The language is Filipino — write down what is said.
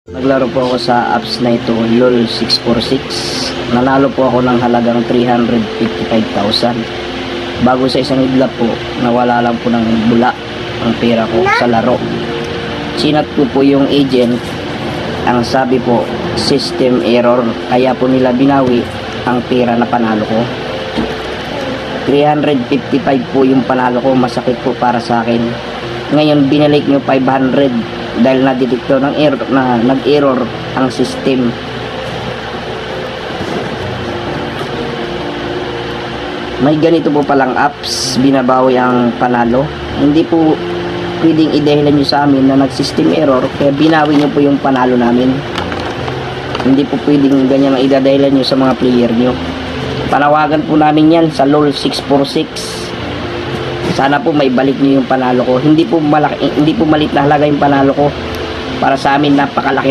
Naglaro po ako sa apps na ito, LOL 646. Nanalo po ako ng halagang 355,000. Bago sa isang idlap po, nawala lang po ng bula ang pera ko sa laro. Sinat ko po yung agent. Ang sabi po, system error. Kaya po nila binawi ang pera na panalo ko. 355 po yung panalo ko. Masakit po para sa akin. Ngayon binalik nyo 500 dahil na-detekto ng error, na nag-error ang system. May ganito po palang apps, binabawi ang panalo. Hindi po pwedeng idahilan nyo sa amin na nag-system error, kaya binawi nyo po yung panalo namin. Hindi po pwedeng ganyan ang idadahilan nyo sa mga player nyo. Panawagan po namin yan sa LOL 646. Sana po may balik niyo yung panalo ko. Hindi po maliit na halaga yung panalo ko. Para sa amin napakalaki